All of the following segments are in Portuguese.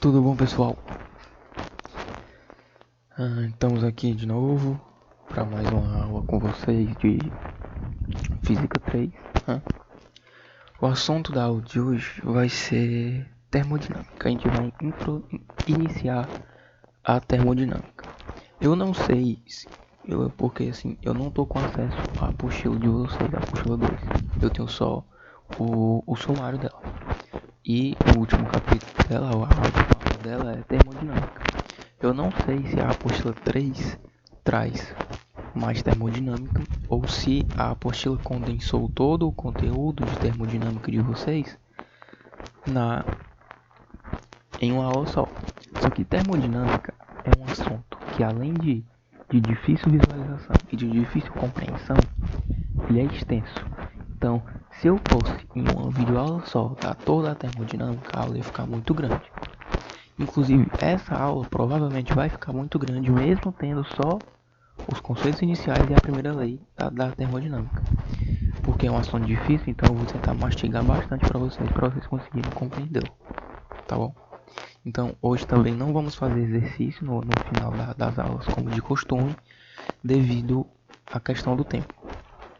Tudo bom, pessoal? Estamos aqui de novo para mais uma aula com vocês de Física 3. O assunto da aula de hoje vai ser termodinâmica. A gente vai iniciar a termodinâmica. Eu não sei porque assim, eu não estou com acesso à apostila de vocês, a apostila 2. Eu tenho só o sumário dela. E o último capítulo dela, a aula dela é termodinâmica. Eu não sei se a apostila 3 traz mais termodinâmica ou se a apostila condensou todo o conteúdo de termodinâmica de vocês em uma aula só. Só que termodinâmica é um assunto que, além de difícil visualização e de difícil compreensão, ele é extenso. Então, se eu fosse em uma videoaula só dar toda a termodinâmica, a aula ia ficar muito grande. Inclusive, essa aula provavelmente vai ficar muito grande, mesmo tendo só os conceitos iniciais e a primeira lei da termodinâmica. Porque é um assunto difícil, então eu vou tentar mastigar bastante para vocês conseguirem compreender, tá bom? Então, hoje também não vamos fazer exercício no final das aulas, como de costume, devido à questão do tempo.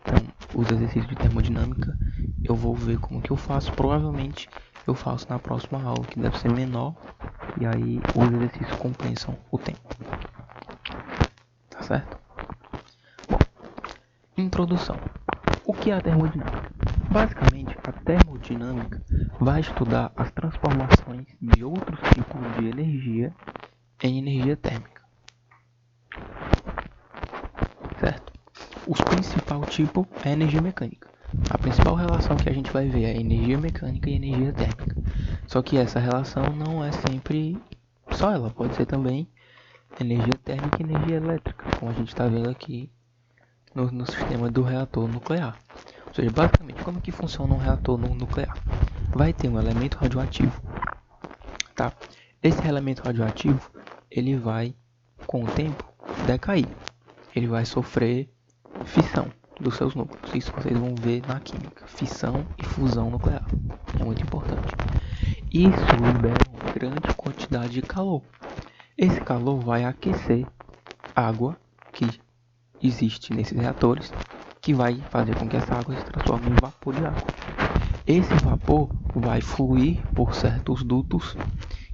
Então, os exercícios de termodinâmica, eu vou ver como que eu faço. Provavelmente eu faço na próxima aula, que deve ser menor, e aí os exercícios compensam o tempo. Tá certo? Bom, introdução. O que é a termodinâmica? Basicamente, a termodinâmica vai estudar as transformações de outros tipos de energia em energia térmica. Certo? O principal tipo é a energia mecânica. A principal relação que a gente vai ver é energia mecânica e energia térmica. Só que essa relação não é sempre só ela, pode ser também energia térmica e energia elétrica, como a gente está vendo aqui no sistema do reator nuclear. Ou seja, basicamente, como que funciona um reator nuclear? Vai ter um elemento radioativo, tá? Esse elemento radioativo, ele vai, com o tempo, decair. Ele vai sofrer fissão dos seus núcleos. Isso vocês vão ver na química. Fissão e fusão nuclear. É muito importante. Isso libera uma grande quantidade de calor. Esse calor vai aquecer a água que existe nesses reatores, que vai fazer com que essa água se transforme em vapor de água. Esse vapor vai fluir por certos dutos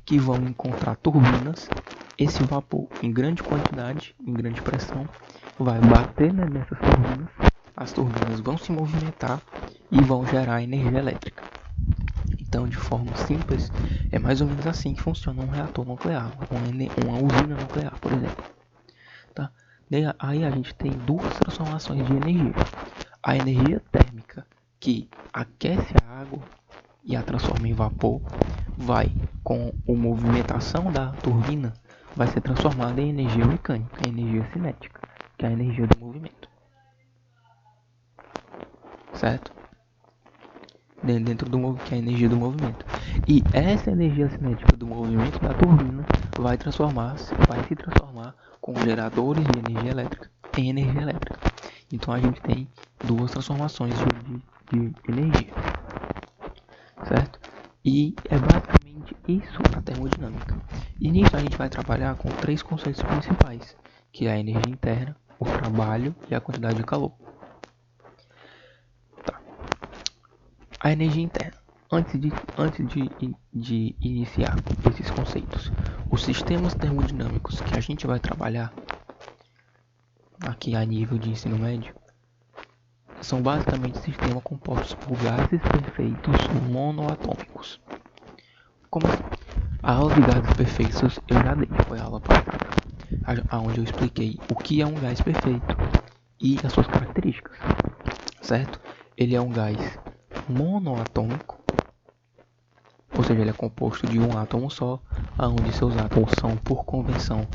que vão encontrar turbinas. Esse vapor, em grande quantidade, em grande pressão, vai bater nessas turbinas. As turbinas vão se movimentar e vão gerar energia elétrica. Então, de forma simples, é mais ou menos assim que funciona um reator nuclear, uma usina nuclear, por exemplo. Tá? Aí a gente tem duas transformações de energia. A energia térmica, que aquece a água e a transforma em vapor, vai, com a movimentação da turbina, vai ser transformada em energia mecânica, energia cinética, que é a energia do movimento. Certo? Dentro do que é a energia do movimento. E essa energia cinética do movimento da turbina vai se transformar com geradores de energia elétrica em energia elétrica. Então a gente tem duas transformações de energia. Certo? E é basicamente isso a termodinâmica. E nisso a gente vai trabalhar com três conceitos principais, que é a energia interna, o trabalho e a quantidade de calor. Tá. A energia interna. Antes de iniciar esses conceitos, os sistemas termodinâmicos que a gente vai trabalhar aqui a nível de ensino médio são basicamente sistemas compostos por gases perfeitos monoatômicos. Como assim? A aula de gases perfeitos eu já dei, foi a aula passada, onde eu expliquei o que é um gás perfeito e as suas características, certo? Ele é um gás monoatômico, ou seja, ele é composto de um átomo só, onde seus átomos são, por convenção,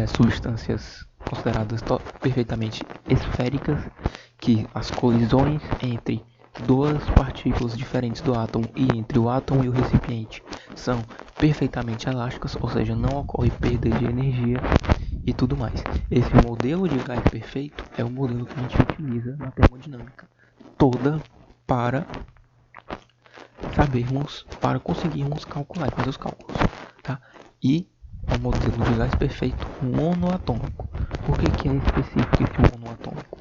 substâncias consideradas perfeitamente esféricas, que as colisões entre duas partículas diferentes do átomo e entre o átomo e o recipiente são perfeitamente elásticas, ou seja, não ocorre perda de energia e tudo mais. Esse modelo de gás perfeito é o modelo que a gente utiliza na termodinâmica toda para conseguirmos calcular, fazer os cálculos, tá? E é um modelo de gás perfeito monoatômico. Por que é específico esse monoatômico?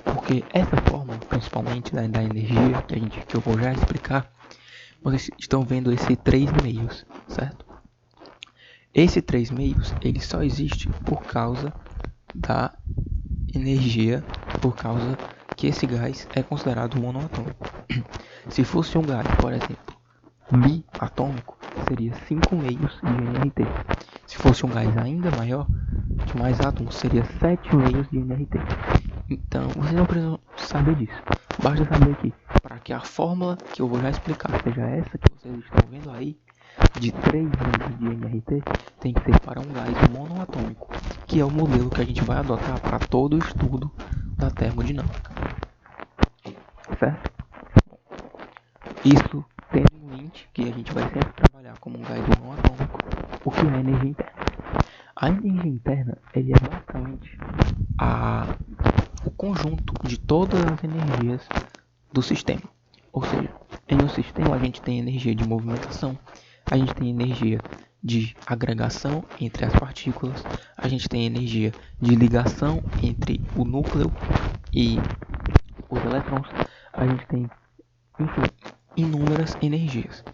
Porque essa fórmula, principalmente da energia, que eu vou já explicar, vocês estão vendo esse 3 meios, certo? Esse 3 meios, ele só existe por causa da energia, por causa que esse gás é considerado monoatômico. Se fosse um gás, por exemplo, biatômico, seria 5 meios de nRT. Se fosse um gás ainda maior, de mais átomos, seria 7 meios de nRT. Então, vocês não precisam saber disso. Basta saber que, para que a fórmula que eu vou já explicar seja essa que vocês estão vendo aí, de 3 meios de nRT, tem que ser para um gás monoatômico, que é o modelo que a gente vai adotar para todo o estudo da termodinâmica. Certo? Isso tendo em mente que a gente vai sempre trabalhar como um gás monoatômico, o que é a energia interna. A energia interna, ele é basicamente o conjunto de todas as energias do sistema. Ou seja, em um sistema a gente tem energia de movimentação, a gente tem energia de agregação entre as partículas, a gente tem energia de ligação entre o núcleo e os elétrons, a gente tem, enfim, inúmeras energias.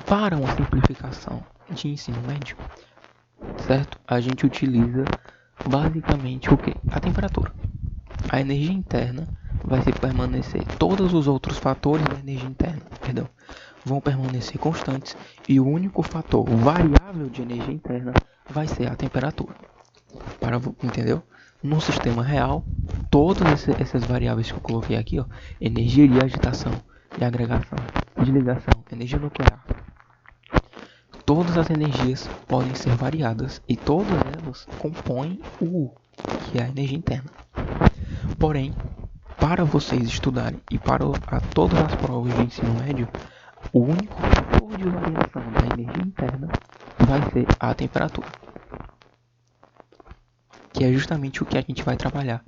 Para uma simplificação de ensino médio, certo? A gente utiliza basicamente o que? A temperatura. A energia interna vai permanecer, todos os outros fatores da energia interna, vão permanecer constantes e o único fator variável de energia interna vai ser a temperatura. Entendeu? No sistema real, todas essas variáveis que eu coloquei aqui, energia de agitação, de agregação, de ligação, energia nuclear, todas as energias podem ser variadas e todas elas compõem o U, que é a energia interna. Porém, para vocês estudarem e para todas as provas de ensino médio, o único fator de variação da energia interna vai ser a temperatura, que é justamente o que a gente vai trabalhar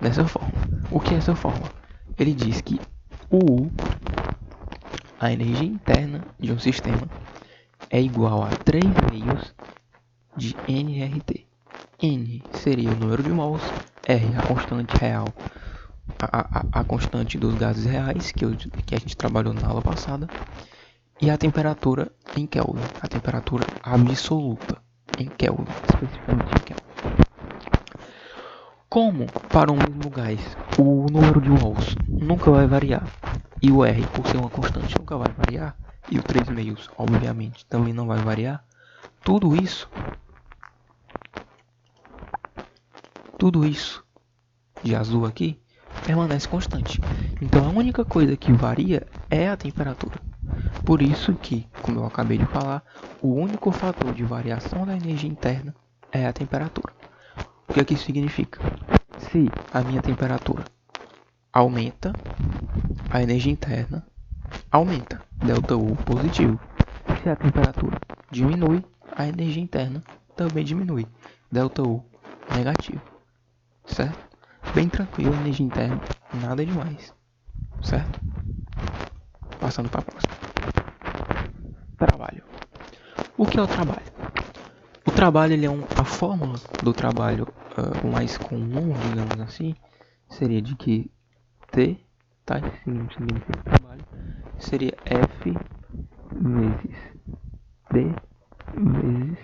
dessa forma. O que é essa forma? Ele diz que o U, a energia interna de um sistema, é igual a 3 meios de nRT. N seria o número de mols, R a constante real, a constante dos gases reais, que a gente trabalhou na aula passada, e a temperatura em Kelvin, a temperatura absoluta em Kelvin, especificamente em Kelvin. Como para o mesmo gás o número de mols nunca vai variar, e o R, por ser uma constante, nunca vai variar, e o 3 meios, obviamente, também não vai variar, tudo isso de azul aqui permanece constante. Então a única coisa que varia é a temperatura. Por isso que, como eu acabei de falar, o único fator de variação da energia interna é a temperatura. O que isso significa? Se a minha temperatura aumenta, a energia interna aumenta, ΔU positivo. Se a temperatura diminui, a energia interna também diminui, ΔU negativo. Certo? Bem tranquilo, energia interna, nada demais. Certo? Passando para a próxima. Trabalho. O que é o trabalho? O trabalho, ele é a fórmula do trabalho mais comum, digamos assim, seria de que T, tá? Significa trabalho, seria F vezes D vezes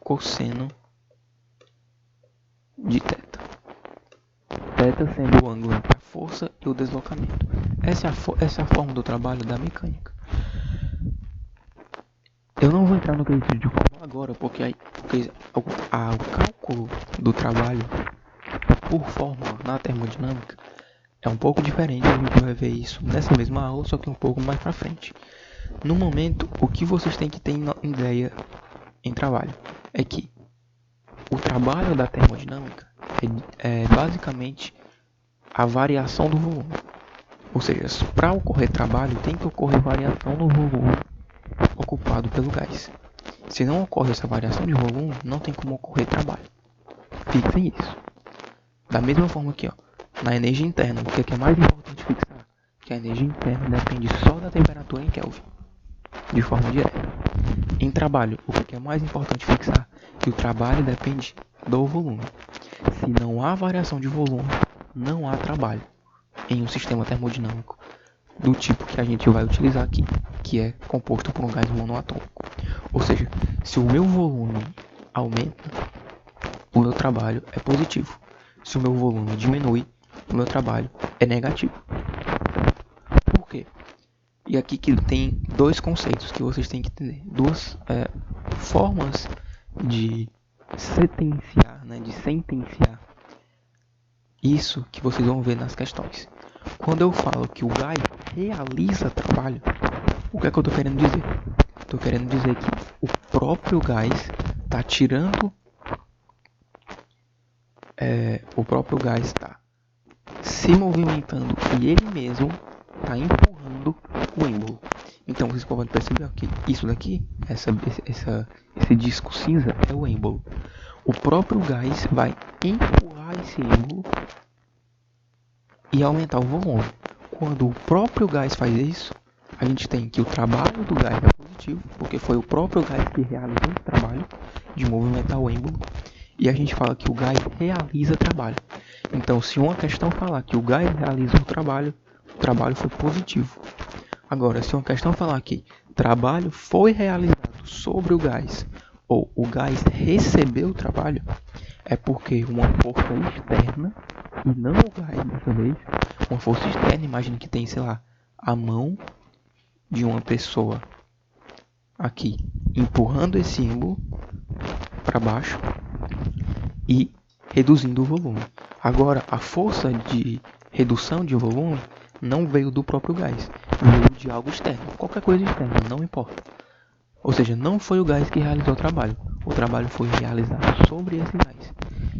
cosseno de θ. Θ sendo o ângulo entre a força e o deslocamento. Essa é a fórmula do trabalho da mecânica. Eu não vou entrar no quesito de fórmula agora, porque o cálculo do trabalho por fórmula na termodinâmica é um pouco diferente. A gente vai ver isso nessa mesma aula, só que um pouco mais para frente. No momento, o que vocês têm que ter em ideia em trabalho é que o trabalho da termodinâmica é basicamente a variação do volume. Ou seja, para ocorrer trabalho, tem que ocorrer variação no volume ocupado pelo gás. Se não ocorre essa variação de volume, não tem como ocorrer trabalho. Fixem isso. Da mesma forma aqui, na energia interna, o que é mais importante fixar? Que a energia interna depende só da temperatura em Kelvin, de forma direta. Em trabalho, o que é mais importante fixar? Que o trabalho depende do volume. Se não há variação de volume, não há trabalho em um sistema termodinâmico do tipo que a gente vai utilizar aqui, que é composto por um gás monoatômico. Ou seja, se o meu volume aumenta, o meu trabalho é positivo. Se o meu volume diminui, o meu trabalho é negativo. Por quê? E aqui que tem dois conceitos que vocês têm que entender. Duas formas de sentenciar, de sentenciar isso que vocês vão ver nas questões. Quando eu falo que o gás realiza trabalho, o que é que eu estou querendo dizer? Estou querendo dizer que o próprio gás está tirando... o próprio gás está se movimentando e ele mesmo está empurrando o êmbolo. Então vocês podem perceber que isso daqui, esse disco cinza é o êmbolo. O próprio gás vai empurrar esse êmbolo e aumentar o volume. Quando o próprio gás faz isso, a gente tem que o trabalho do gás é positivo, porque foi o próprio gás que realizou o trabalho de movimentar o êmbolo. E a gente fala que o gás realiza trabalho. Então, se uma questão falar que o gás realiza o trabalho foi positivo. Agora, se uma questão falar que trabalho foi realizado sobre o gás ou o gás recebeu o trabalho, é porque uma força externa, e não o gás dessa vez, uma força externa, imagine que tem, sei lá, a mão de uma pessoa aqui empurrando esse símbolo para baixo e reduzindo o volume. Agora, a força de redução de volume não veio do próprio gás, veio de algo externo, qualquer coisa externa, não importa. Ou seja, não foi o gás que realizou o trabalho foi realizado sobre esse gás.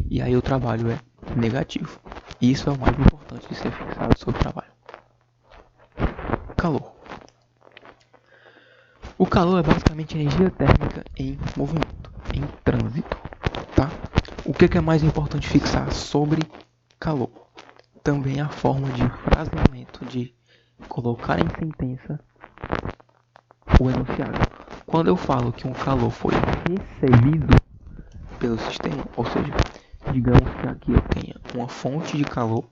E aí o trabalho é negativo. Isso é o mais importante de ser fixado sobre o trabalho. Calor. O calor é basicamente energia térmica em movimento, em trânsito, tá? O que é mais importante fixar sobre calor? Também a forma de fraseamento, de colocar em sentença o enunciado. Quando eu falo que um calor foi recebido pelo sistema, ou seja, digamos que aqui eu tenha uma fonte de calor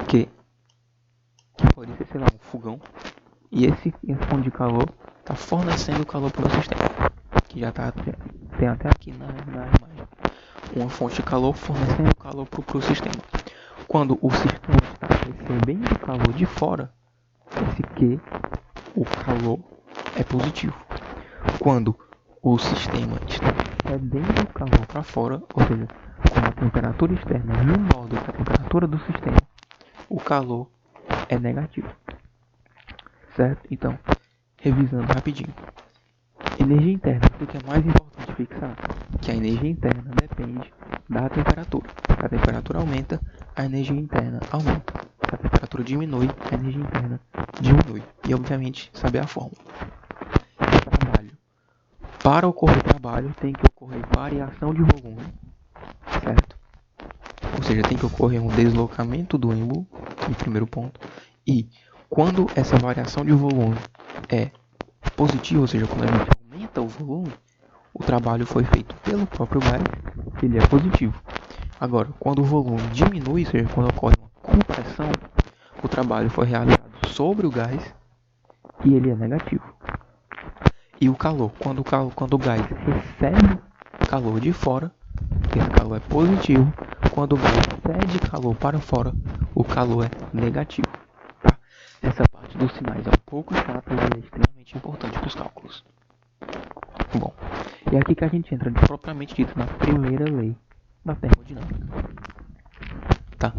que pode ser, sei lá, um fogão, e essa fonte de calor está fornecendo calor para o sistema, que já tem até aqui na imagem. Uma fonte de calor fornecendo calor para o sistema. Quando o sistema está recebendo calor de fora, esse que o calor é positivo. Quando o sistema está cedendo calor para fora, ou seja, quando a temperatura externa é menor do que a temperatura do sistema, o calor é negativo. Certo? Então, revisando rapidinho. Energia interna, o que é mais importante fixar? Que a energia interna depende da temperatura. Se a temperatura aumenta, a energia interna aumenta. Se a temperatura diminui, a energia interna diminui. E, obviamente, saber a fórmula. Trabalho. Para ocorrer trabalho, tem que ocorrer variação de volume, certo? Ou seja, tem que ocorrer um deslocamento do êmbolo, em primeiro ponto. E quando essa variação de volume é positiva, ou seja, quando a gente aumenta o volume, o trabalho foi feito pelo próprio gás, ele é positivo. Agora, quando o volume diminui, ou seja, quando ocorre uma compressão, o trabalho foi realizado sobre o gás e ele é negativo. E o calor, quando o gás recebe calor de fora, esse calor é positivo. Quando o gás cede calor para fora, o calor é negativo. Tá? Essa parte dos sinais é um pouco chata e é extremamente importante para os cálculos. Bom, e é aqui que a gente entra propriamente dito na primeira lei da termodinâmica. Tá?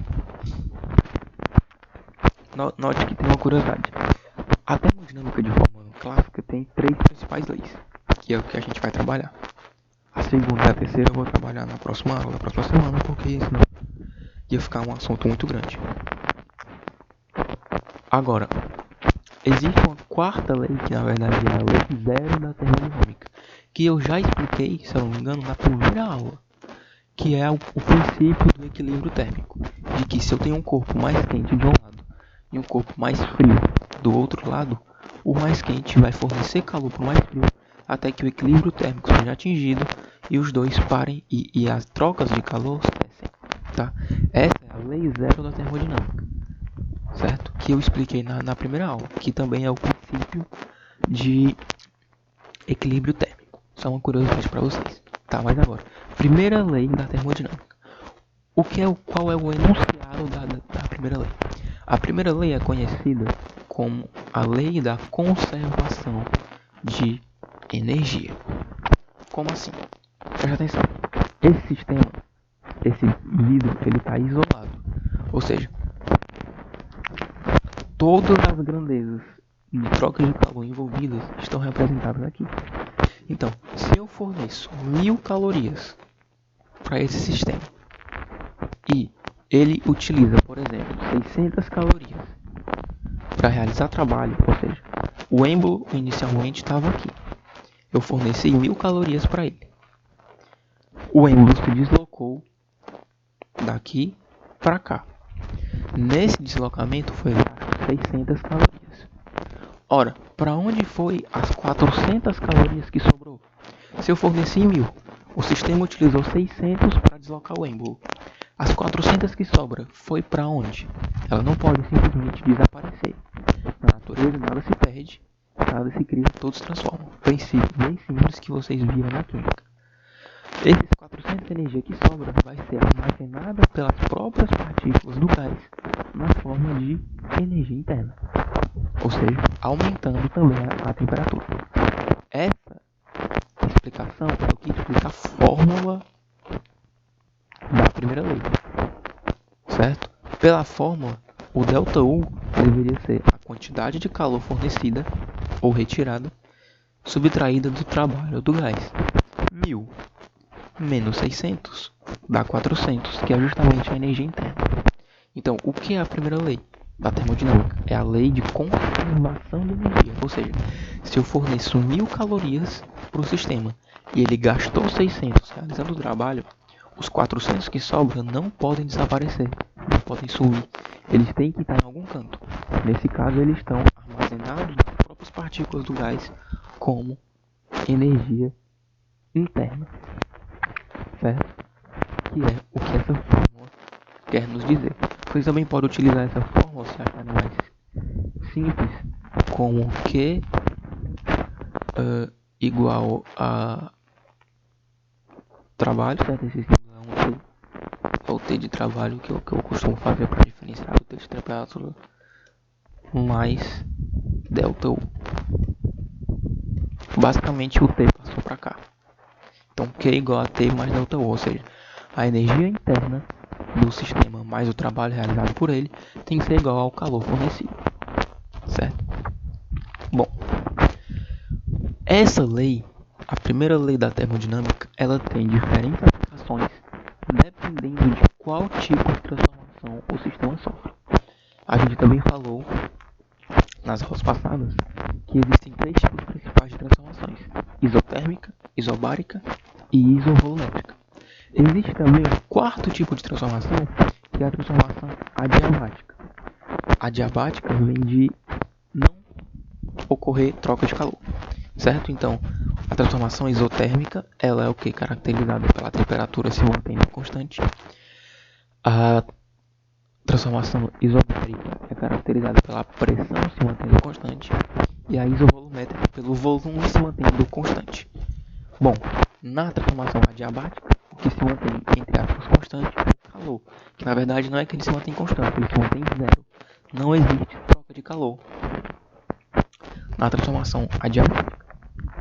Note que tem uma curiosidade. A termodinâmica de forma clássica tem 3 principais leis, que é o que a gente vai trabalhar. A segunda e a terceira eu vou trabalhar na próxima aula, na próxima semana, porque senão ia ficar um assunto muito grande. Agora, existe uma quarta lei, que na verdade é a lei zero da termodinâmica, que eu já expliquei, se eu não me engano, na primeira aula, que é o princípio do equilíbrio térmico, de que se eu tenho um corpo mais quente de um lado e um corpo mais frio do outro lado, o mais quente vai fornecer calor para o mais frio até que o equilíbrio térmico seja atingido e os dois parem e as trocas de calor cessem, tá? Essa é a lei zero da termodinâmica, certo? Que eu expliquei na primeira aula, que também é o princípio de equilíbrio térmico. Só uma curiosidade para vocês, tá? Mas agora, primeira lei da termodinâmica. Qual é o enunciado da primeira lei? A primeira lei é conhecida como a lei da conservação de energia. Como assim? Preste atenção. Esse sistema, esse vidro, ele está isolado. Ou seja, todas as grandezas de troca de calor envolvidas estão representadas aqui. Então, se eu forneço 1000 calorias para esse sistema e ele utiliza, por exemplo, 600 calorias para realizar trabalho, ou seja, o êmbolo inicialmente estava aqui. Eu forneci 1000 calorias para ele. O êmbolo se deslocou daqui para cá. Nesse deslocamento foi gasto 600 calorias. Ora, para onde foi as 400 calorias que sobrou? Se eu forneci 1000, o sistema utilizou 600 para deslocar o êmbolo. As 400 que sobra foi para onde? Ela não pode simplesmente desaparecer. Na natureza nada se perde, nada se cria, todos se transformam. Princípio bem simples que vocês viram na química. Esses 400 de energia que sobra vai ser armazenada pelas próprias partículas do gás na forma de energia interna, ou seja, aumentando também a temperatura. Essa explicação é o que explica a fórmula da primeira lei, certo? Pela fórmula, o ΔU deveria ser a quantidade de calor fornecida ou retirada, subtraída do trabalho do gás. 1000 menos 600 dá 400, que é justamente a energia interna. Então, o que é a primeira lei da termodinâmica? É a lei de conservação de energia. Ou seja, se eu forneço 1000 calorias para o sistema e ele gastou 600 realizando o trabalho, os 400 que sobram não podem desaparecer, não podem sumir. Eles têm que estar em algum canto. Nesse caso, eles estão armazenados nas próprias partículas do gás como energia interna, certo? Que é o que essa fórmula quer nos dizer. Vocês também podem utilizar essa fórmula se acharem mais simples, como Q igual a trabalho, certo? Esse símbolo é um T, é o T de trabalho que eu costumo fazer para diferenciar o T de temperatura, mais ΔU. Basicamente o T passou para cá. Então Q igual a T mais ΔU, ou seja, a energia interna do sistema mais o trabalho realizado por ele tem que ser igual ao calor fornecido, certo? Bom, essa lei, a primeira lei da termodinâmica, ela tem diferentes aplicações dependendo de qual tipo de transformação o sistema sofre. A gente também falou nas aulas passadas que existem 3 tipos principais de transformações: isotérmica, isobárica e isovolumétrica. Existe também um quarto tipo de transformação, que é a transformação adiabática. Adiabática vem de não ocorrer troca de calor, certo? Então, a transformação isotérmica, ela é o que? Caracterizada pela temperatura se mantendo constante. A transformação isobárica é caracterizada pela pressão se mantendo constante. E a isovolumétrica pelo volume se mantendo constante. Bom, na transformação adiabática, o que se mantém, entre aspas, constante é o calor. Que na verdade não é que ele se mantém constante, ele se mantém zero. Não existe troca de calor na transformação adiabática.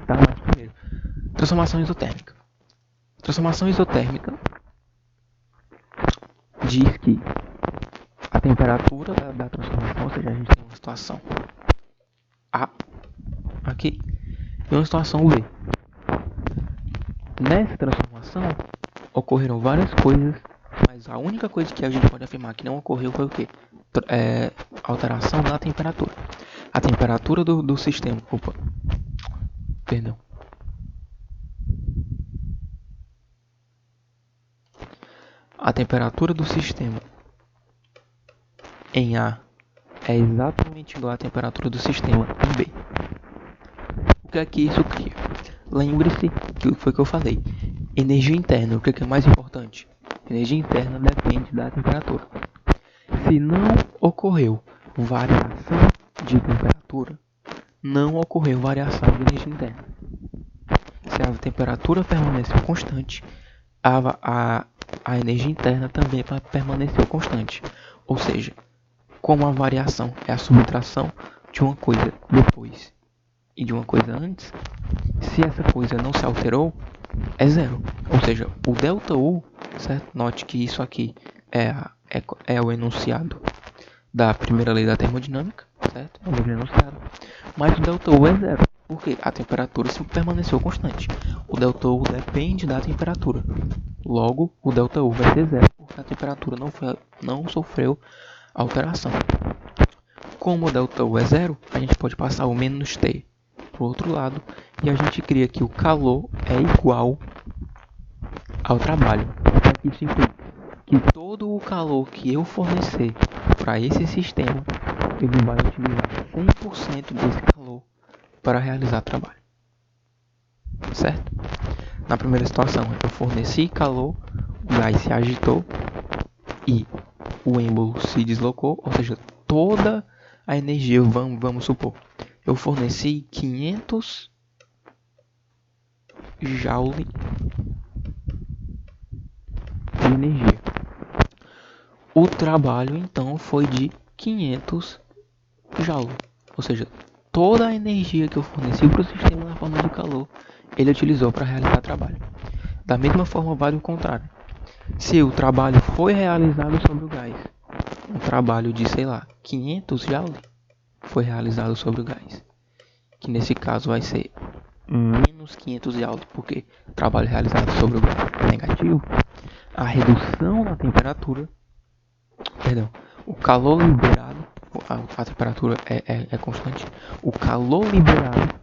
Tá, mas primeiro, transformação isotérmica. Transformação isotérmica diz que a temperatura da transformação, ou seja, a gente tem uma situação A aqui e uma situação B. Nessa transformação ocorreram várias coisas, mas a única coisa que a gente pode afirmar que não ocorreu foi o quê? Alteração na temperatura. A temperatura do sistema. Opa, perdão. A temperatura do sistema em A é exatamente igual à temperatura do sistema em B. O que é que isso cria? Lembre-se que foi o que eu falei. Energia interna, o que é mais importante? Energia interna depende da temperatura. Se não ocorreu variação de temperatura, não ocorreu variação de energia interna. Se a temperatura permaneceu constante, a energia interna também permaneceu constante. Ou seja, como a variação é a subtração de uma coisa depois e de uma coisa antes, se essa coisa não se alterou, é zero. Ou seja, o ΔU, certo? Note que isso aqui é o enunciado da primeira lei da termodinâmica, certo? É o mesmo enunciado. Mas o ΔU é zero, porque a temperatura sempre permaneceu constante. O ΔU depende da temperatura. Logo, o ΔU vai ser zero, porque a temperatura não sofreu alteração. Como o ΔU é zero, a gente pode passar o menos T para o outro lado e a gente cria que o calor é igual ao trabalho. Isso implica que todo o calor que eu fornecer para esse sistema, ele vai utilizar 100% desse calor para realizar trabalho. Certo? Na primeira situação, eu forneci calor, o gás se agitou e o êmbolo se deslocou, ou seja, toda a energia, vamos supor, eu forneci 500 joule de energia. O trabalho então foi de 500 joule, ou seja, toda a energia que eu forneci para o sistema na forma de calor, ele utilizou para realizar trabalho. Da mesma forma vale o contrário. Se o trabalho foi realizado sobre o gás, um trabalho de, sei lá, 500 joule foi realizado sobre o gás, que nesse caso vai ser menos 500 joule, porque o trabalho realizado sobre o gás é negativo. A redução na temperatura, o calor liberado, a temperatura é constante, o calor liberado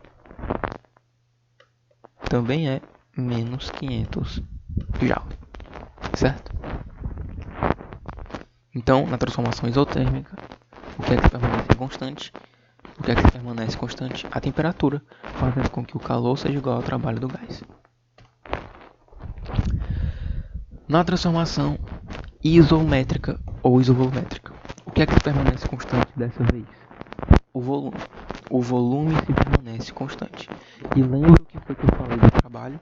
também é menos 500 joule, certo? Então, na transformação isotérmica, o que é que permanece constante? O que é que permanece constante? A temperatura, fazendo com que o calor seja igual ao trabalho do gás. Na transformação isométrica ou isovolumétrica, o que é que permanece constante dessa vez? O volume. O volume se permanece constante. E lembra o que foi que eu falei do trabalho?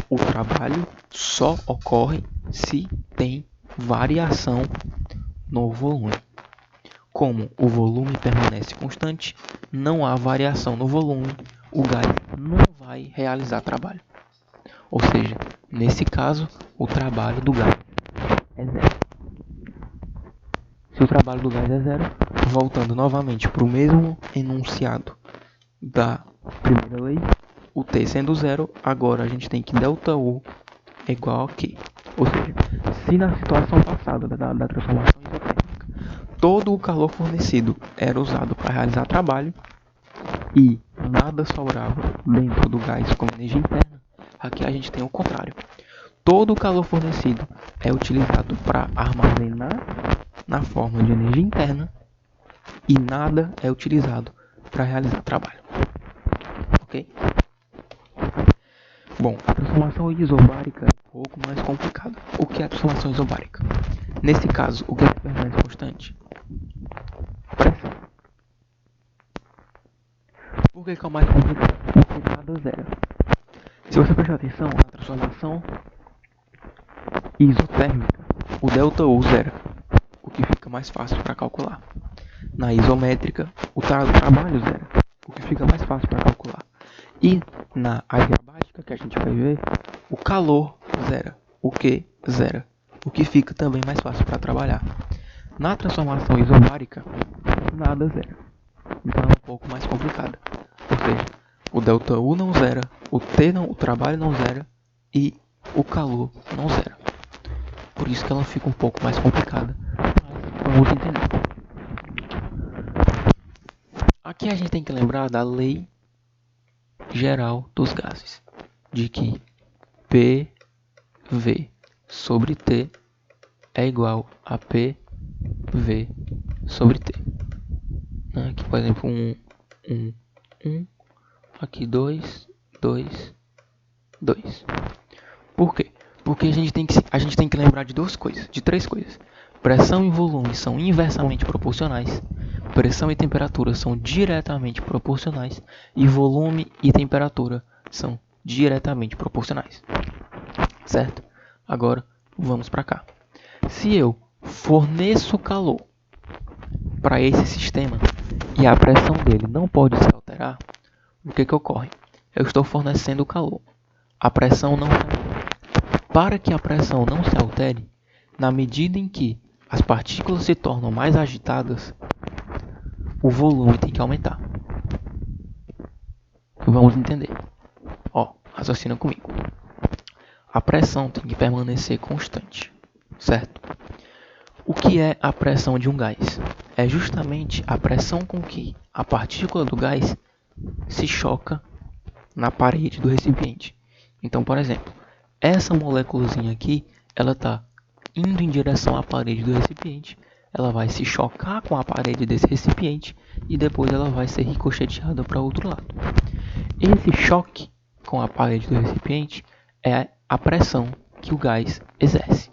O trabalho só ocorre se tem variação no volume. Como o volume permanece constante, não há variação no volume, o gás não vai realizar trabalho. Ou seja, nesse caso, o trabalho do gás é zero. Se o trabalho do gás é zero, voltando novamente para o mesmo enunciado da primeira lei, o T sendo zero, agora a gente tem que ΔU é igual a Q. Ou seja, se na situação passada da transformação isotérmica, todo o calor fornecido era usado para realizar trabalho e nada sobrava dentro do gás como energia interna, aqui a gente tem o contrário. Todo o calor fornecido é utilizado para armazenar na forma de energia interna e nada é utilizado para realizar trabalho. Ok? Bom, a transformação isobárica é um pouco mais complicada. O que é a transformação isobárica? Nesse caso, o que é que permanece constante? Pressão. Por que é o mais complicado? Porque nada zero. Se você prestar atenção na transformação isotérmica, o ΔU zero, o que fica mais fácil para calcular. Na isométrica, o trabalho zero, o que fica mais fácil para calcular. E na adiabática, que a gente vai ver, o calor zero, o Q zero, o que fica também mais fácil para trabalhar. Na transformação isobárica, nada zero, então é um pouco mais complicada. Ou seja, o ΔU não zera, o trabalho não zera e o calor não zera. Por isso que ela fica um pouco mais complicada, mas vamos entender. Aqui a gente tem que lembrar da lei geral dos gases, de que PV sobre T é igual a PV sobre T. Aqui, por exemplo, 1, aqui 2, 2, 2. Por quê? Porque a gente tem que lembrar de três coisas. Pressão e volume são inversamente proporcionais. Pressão e temperatura são diretamente proporcionais. E volume e temperatura são diretamente proporcionais. Certo? Agora, vamos para cá. Se eu forneço calor para esse sistema e a pressão dele não pode se alterar, o que ocorre? Eu estou fornecendo calor. A pressão não se altera. Para que a pressão não se altere, na medida em que as partículas se tornam mais agitadas, o volume tem que aumentar. Vamos entender. Raciocina comigo. A pressão tem que permanecer constante, certo? O que é a pressão de um gás? É justamente a pressão com que a partícula do gás se choca na parede do recipiente. Então, por exemplo, essa moléculazinha aqui, ela está indo em direção à parede do recipiente, ela vai se chocar com a parede desse recipiente e depois ela vai ser ricocheteada para o outro lado. Esse choque com a parede do recipiente é a pressão que o gás exerce.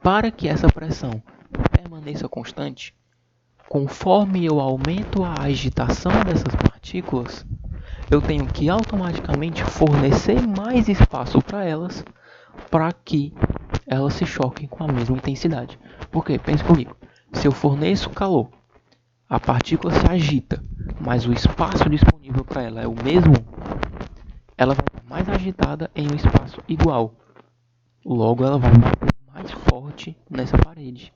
Para que essa pressão permaneça constante, conforme eu aumento a agitação dessas partículas, eu tenho que automaticamente fornecer mais espaço para elas, para que elas se choquem com a mesma intensidade. Porque, pense comigo, se eu forneço calor, a partícula se agita, mas o espaço disponível para ela é o mesmo, ela vai estar mais agitada em um espaço igual. Logo, ela vai bater mais forte nessa parede.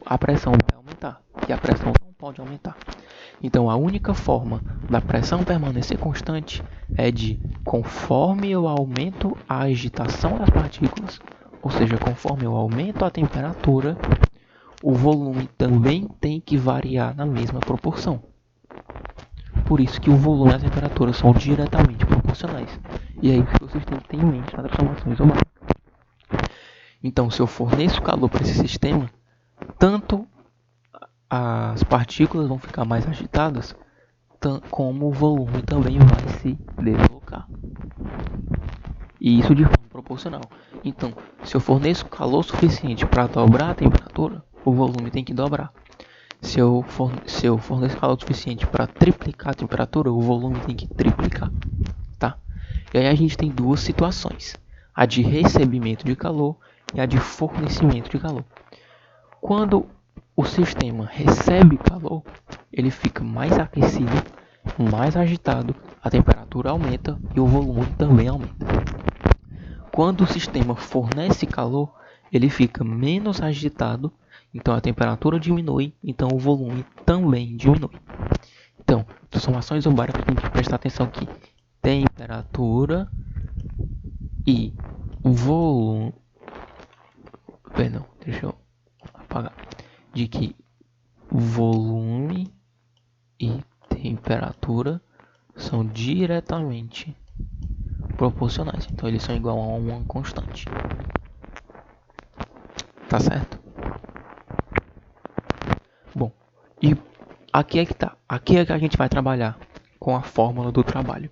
A pressão vai aumentar, e a pressão não pode aumentar. Então, a única forma da pressão permanecer constante é de, conforme eu aumento a agitação das partículas, ou seja, conforme eu aumento a temperatura, o volume também tem que variar na mesma proporção. Por isso que o volume e a temperatura são diretamente proporcionais. E é isso que vocês têm que ter em mente na transformação isobárica. Então, se eu forneço calor para esse sistema, tanto as partículas vão ficar mais agitadas, como o volume também vai se deslocar. E isso de forma proporcional. Então, se eu forneço calor suficiente para dobrar a temperatura, o volume tem que dobrar. Se eu forneço calor suficiente para triplicar a temperatura, o volume tem que triplicar. Tá? E aí a gente tem duas situações. A de recebimento de calor e a de fornecimento de calor. Quando o sistema recebe calor, ele fica mais aquecido, mais agitado, a temperatura aumenta e o volume também aumenta. Quando o sistema fornece calor, ele fica menos agitado, então a temperatura diminui, então o volume também diminui. Então, transformação isobárica, tem que prestar atenção que temperatura e volume... Perdão, deixa eu apagar. De que volume e temperatura são diretamente proporcionais. Então eles são igual a uma constante. Tá certo? Bom, e aqui é que tá. Aqui é que a gente vai trabalhar com a fórmula do trabalho.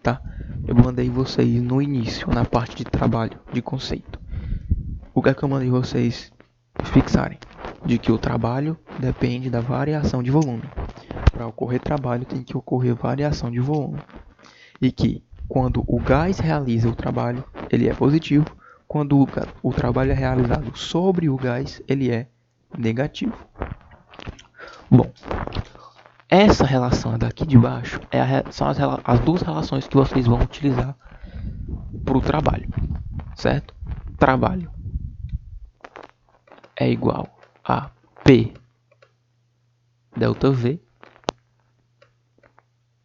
Tá? Eu mandei vocês no início, na parte de trabalho, de conceito. O que é que eu mandei vocês fixarem? De que o trabalho depende da variação de volume. Para ocorrer trabalho tem que ocorrer variação de volume. E que quando o gás realiza o trabalho, ele é positivo. Quando o trabalho é realizado sobre o gás, ele é negativo. Bom, essa relação daqui de baixo são as duas relações que vocês vão utilizar para o trabalho, certo? Trabalho é igual a P delta V,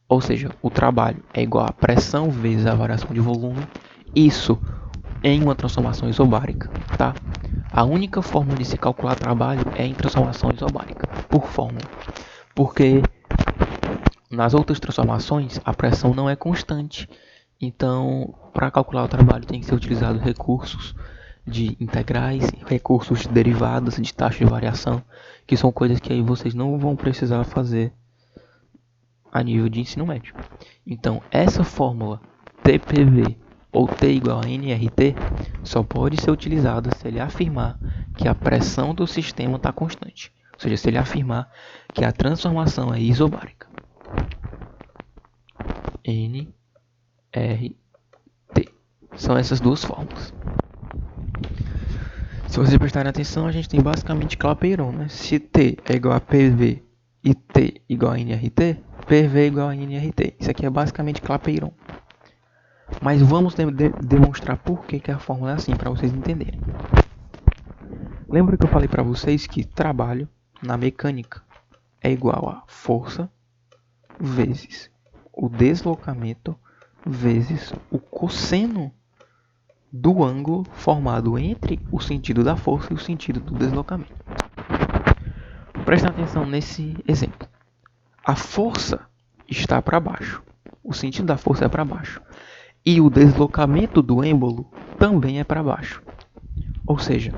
ou seja, o trabalho é igual a pressão vezes a variação de volume, isso em uma transformação isobárica, tá? A única forma de se calcular trabalho é em transformação isobárica, por fórmula, porque nas outras transformações a pressão não é constante, então para calcular o trabalho tem que ser utilizado recursos de integrais, recursos de derivadas, de taxa de variação, que são coisas que aí vocês não vão precisar fazer a nível de ensino médio. Então, essa fórmula TPV ou T igual a nRT só pode ser utilizada se ele afirmar que a pressão do sistema está constante. Ou seja, se ele afirmar que a transformação é isobárica. nRT. São essas duas fórmulas. Se vocês prestarem atenção, a gente tem basicamente Clapeyron, né? Se T é igual a PV e T igual a nRT, PV é igual a nRT. Isso aqui é basicamente Clapeyron. Mas vamos demonstrar por que a fórmula é assim, para vocês entenderem. Lembra que eu falei para vocês que trabalho na mecânica é igual a força vezes o deslocamento vezes o cosseno do ângulo formado entre o sentido da força e o sentido do deslocamento. Presta atenção nesse exemplo. A força está para baixo. O sentido da força é para baixo. E o deslocamento do êmbolo também é para baixo. Ou seja,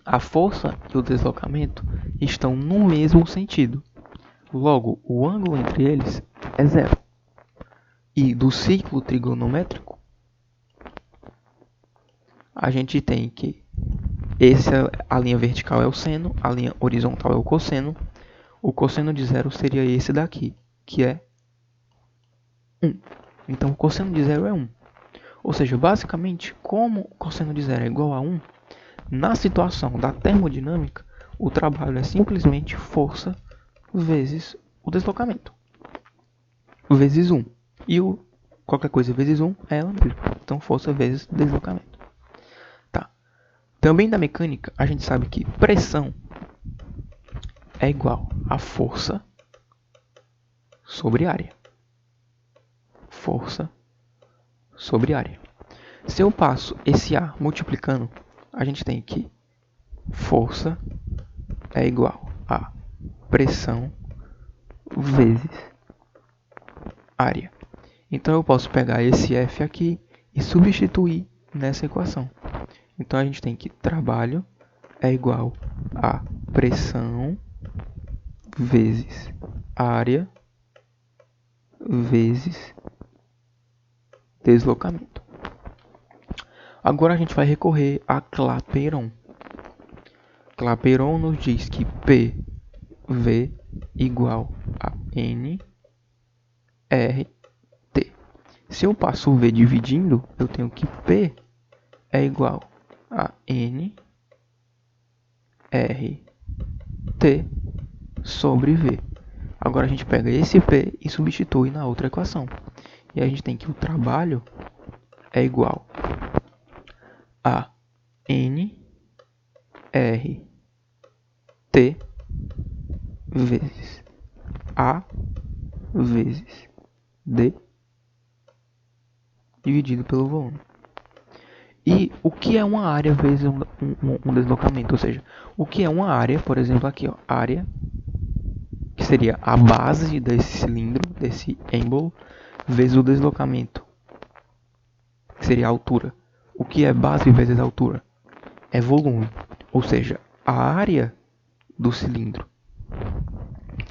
a força e o deslocamento estão no mesmo sentido. Logo, o ângulo entre eles é zero. E do ciclo trigonométrico, a gente tem que a linha vertical é o seno, a linha horizontal é o cosseno. O cosseno de zero seria esse daqui, que é 1. Então, o cosseno de zero é 1. Ou seja, basicamente, como o cosseno de zero é igual a 1, na situação da termodinâmica, o trabalho é simplesmente força vezes o deslocamento, vezes 1. E qualquer coisa vezes 1 é ela mesma. Então, força vezes deslocamento. Tá. Também da mecânica, a gente sabe que pressão é igual a força sobre área. Força sobre área. Se eu passo esse A multiplicando, a gente tem que força é igual a pressão vezes área. Então eu posso pegar esse F aqui e substituir nessa equação. Então a gente tem que trabalho é igual a pressão vezes área vezes deslocamento. Agora a gente vai recorrer a Clapeyron. Clapeyron nos diz que PV igual a nRT. Se eu passo o V dividindo, eu tenho que P é igual a nRT sobre V. Agora a gente pega esse P e substitui na outra equação. E a gente tem que o trabalho é igual a nRT vezes A vezes D dividido pelo volume. E o que é uma área vezes um deslocamento? Ou seja, o que é uma área, por exemplo, aqui, ó, área, que seria a base desse cilindro, desse êmbolo, vezes o deslocamento, que seria a altura. O que é base vezes altura? É volume, ou seja, a área do cilindro.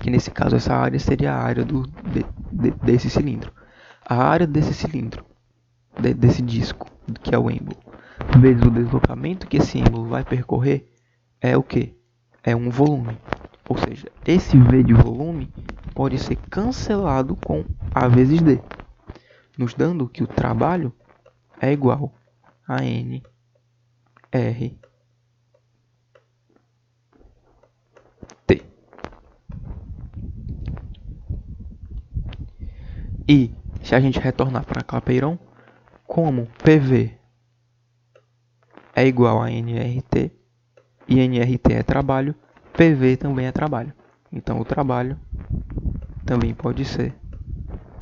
Que nesse caso essa área seria a área desse cilindro. A área desse cilindro, desse disco, que é o êmbolo, vezes o deslocamento que esse êmbolo vai percorrer, é o que? É um volume. Ou seja, esse V de volume pode ser cancelado com A vezes D, nos dando que o trabalho é igual a nRT. E se a gente retornar para Clapeyron, como PV é igual a nRT e nRT é trabalho, PV também é trabalho. Então o trabalho também pode ser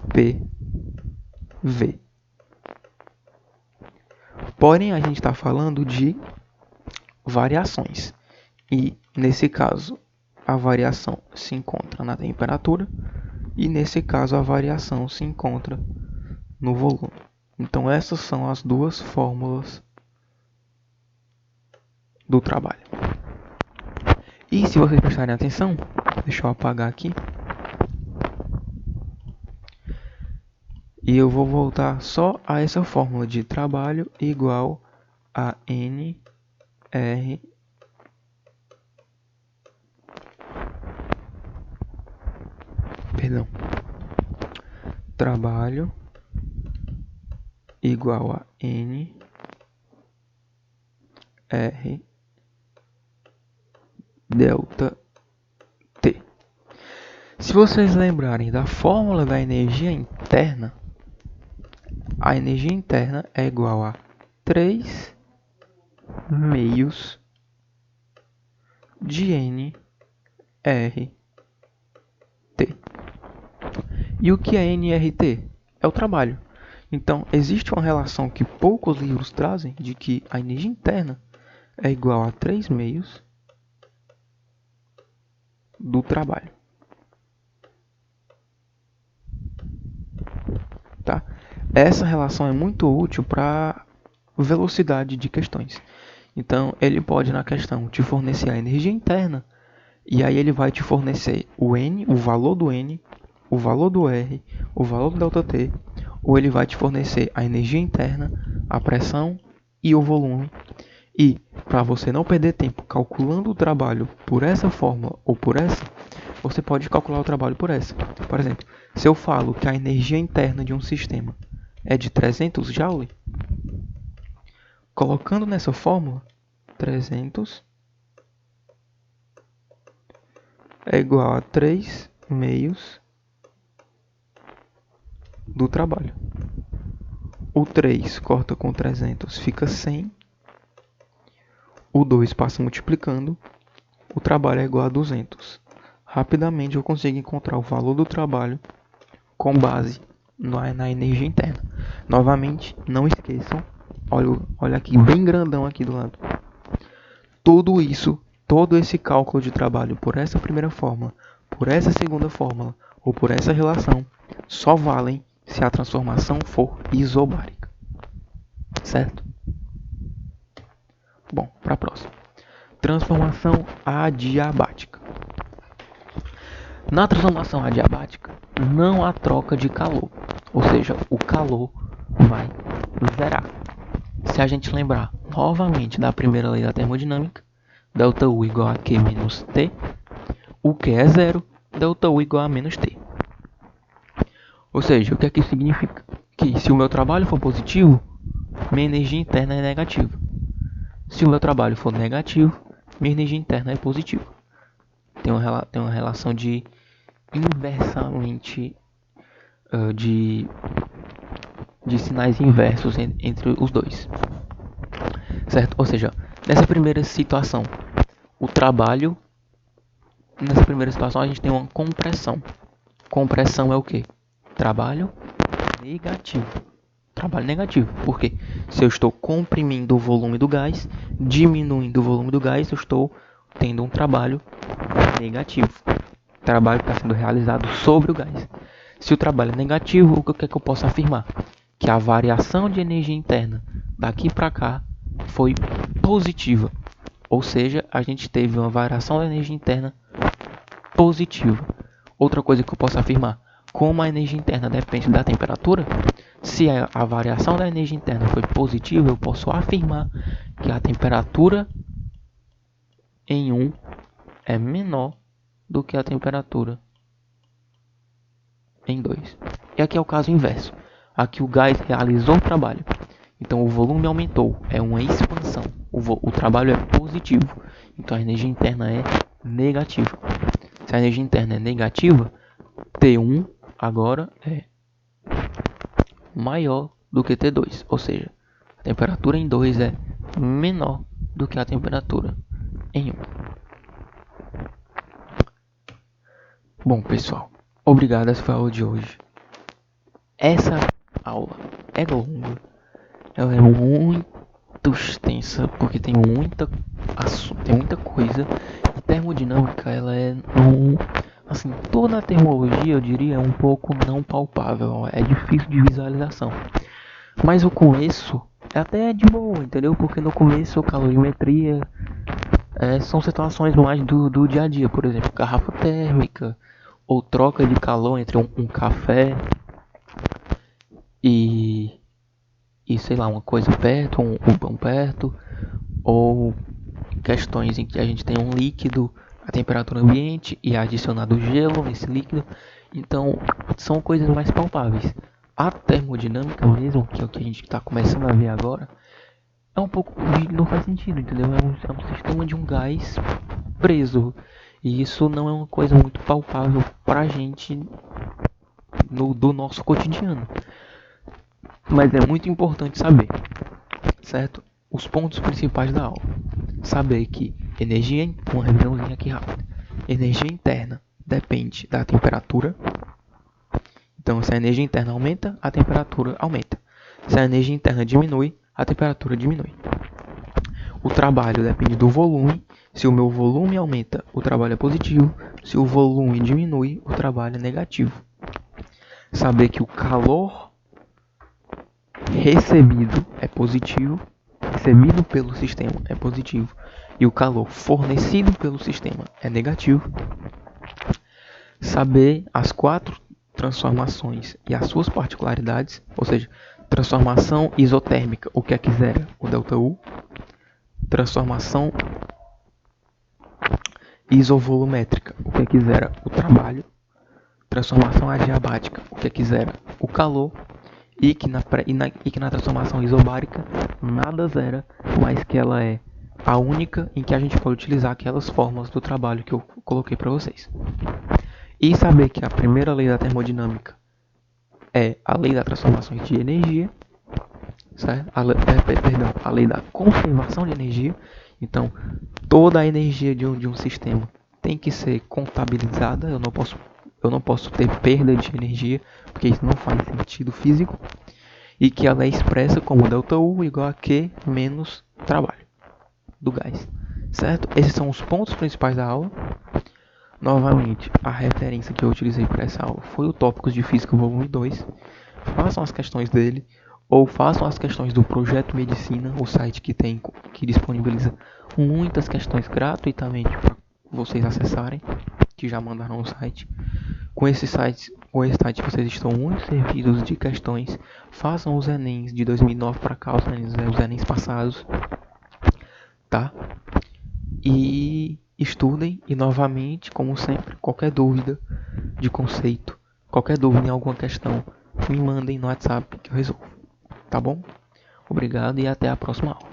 PV. Porém, a gente está falando de variações. E nesse caso, a variação se encontra na temperatura e nesse caso a variação se encontra no volume. Então essas são as duas fórmulas do trabalho. E se vocês prestarem atenção, deixa eu apagar aqui. E eu vou voltar só a essa fórmula de trabalho igual a NR. Perdão. Trabalho igual a NR delta T. Se vocês lembrarem da fórmula da energia interna, a energia interna é igual a 3 meios de NRT. E o que é NRT? É o trabalho. Então, existe uma relação que poucos livros trazem de que a energia interna é igual a 3 meios do trabalho. Tá? Essa relação é muito útil para velocidade de questões. Então, ele pode, na questão, te fornecer a energia interna, e aí ele vai te fornecer o N, o valor do N, o valor do R, o valor do ΔT, ou ele vai te fornecer a energia interna, a pressão e o volume. E, para você não perder tempo calculando o trabalho por essa fórmula ou por essa, você pode calcular o trabalho por essa. Por exemplo, se eu falo que a energia interna de um sistema é de 300 Joule, colocando nessa fórmula, 300 é igual a 3 meios do trabalho. O 3 corta com 300, fica 100. O 2 passa multiplicando. O trabalho é igual a 200. Rapidamente eu consigo encontrar o valor do trabalho com base na energia interna. Novamente, não esqueçam. Olha aqui, bem grandão aqui do lado. Tudo isso, todo esse cálculo de trabalho por essa primeira fórmula, por essa segunda fórmula ou por essa relação, só valem se a transformação for isobárica. Certo? Bom, para a próxima. Transformação adiabática. Na transformação adiabática, não há troca de calor, ou seja, o calor vai zerar. Se a gente lembrar novamente da primeira lei da termodinâmica, ΔU igual a Q menos T, o Q é zero, ΔU igual a menos T. Ou seja, o que isso significa? Que se o meu trabalho for positivo, minha energia interna é negativa. Se o meu trabalho for negativo, minha energia interna é positiva. Tem uma relação de inversamente de sinais inversos entre os dois. Certo? Ou seja, nessa primeira situação, a gente tem uma compressão. Compressão é o quê? Trabalho negativo. Trabalho negativo. Por quê? Se eu estou comprimindo o volume do gás, diminuindo o volume do gás, eu estou tendo um trabalho negativo. Trabalho que está sendo realizado sobre o gás. Se o trabalho é negativo, o que é que eu posso afirmar? Que a variação de energia interna daqui para cá foi positiva. Ou seja, a gente teve uma variação da energia interna positiva. Outra coisa que eu posso afirmar, como a energia interna depende da temperatura, se a variação da energia interna foi positiva, eu posso afirmar que a temperatura em 1 é menor do que a temperatura em 2. E aqui é o caso inverso. Aqui o gás realizou o trabalho. Então o volume aumentou. É uma expansão. O trabalho é positivo. Então a energia interna é negativa. Se a energia interna é negativa, T1 agora é maior do que T2. Ou seja, a temperatura em 2 é menor do que a temperatura em 1. Bom, pessoal, obrigado. Essa foi a aula de hoje. Essa aula é longa, ela é muito extensa porque tem muita coisa. A termodinâmica, ela é assim, toda a termologia, eu diria, é um pouco não palpável, é difícil de visualização. Mas o começo é até de boa, entendeu? Porque no começo, calorimetria, São situações mais do dia a dia, por exemplo, garrafa térmica ou troca de calor entre um café e, e sei lá, uma coisa perto, um pão perto, ou questões em que a gente tem um líquido a temperatura ambiente e é adicionado gelo nesse líquido. Então, são coisas mais palpáveis. A termodinâmica mesmo, que é o que a gente está começando a ver agora, é um pouco. Não faz sentido, entendeu? É um sistema de um gás preso. E isso não é uma coisa muito palpável pra gente do nosso cotidiano. Mas é muito importante saber, certo? Os pontos principais da aula. Saber que energia, uma revisãozinha aqui rápida. Energia interna depende da temperatura. Então, se a energia interna aumenta, a temperatura aumenta. Se a energia interna diminui, a temperatura diminui. O trabalho depende do volume. Se o meu volume aumenta, o trabalho é positivo. Se o volume diminui, o trabalho é negativo. Saber que o calor recebido é positivo, recebido pelo sistema é positivo, e o calor fornecido pelo sistema é negativo. Saber as 4 transformações e as suas particularidades, ou seja, transformação isotérmica, o que é que zera? O ΔU. Transformação isovolumétrica, o que é que zera? O trabalho. Transformação adiabática, o que é que zera? O calor. E que na transformação isobárica nada zera, mas que ela é a única em que a gente pode utilizar aquelas fórmulas do trabalho que eu coloquei para vocês. E saber que a primeira lei da termodinâmica é a lei da transformação de energia, certo? A lei da conservação de energia. Então, toda a energia de um sistema tem que ser contabilizada. Eu não posso ter perda de energia, porque isso não faz sentido físico. E que ela é expressa como ΔU igual a Q menos trabalho do gás, certo? Esses são os pontos principais da aula. Novamente, a referência que eu utilizei para essa aula foi o Tópicos de Física volume 2. Façam as questões dele ou façam as questões do Projeto Medicina, o site que disponibiliza muitas questões gratuitamente para vocês acessarem, que já mandaram no site. Com esse site vocês estão muito servidos de questões. Façam os Enems de 2009 para cá, os Enems passados, tá? E estudem. E novamente, como sempre, qualquer dúvida de conceito, qualquer dúvida em alguma questão, me mandem no WhatsApp que eu resolvo, tá bom? Obrigado e até a próxima aula.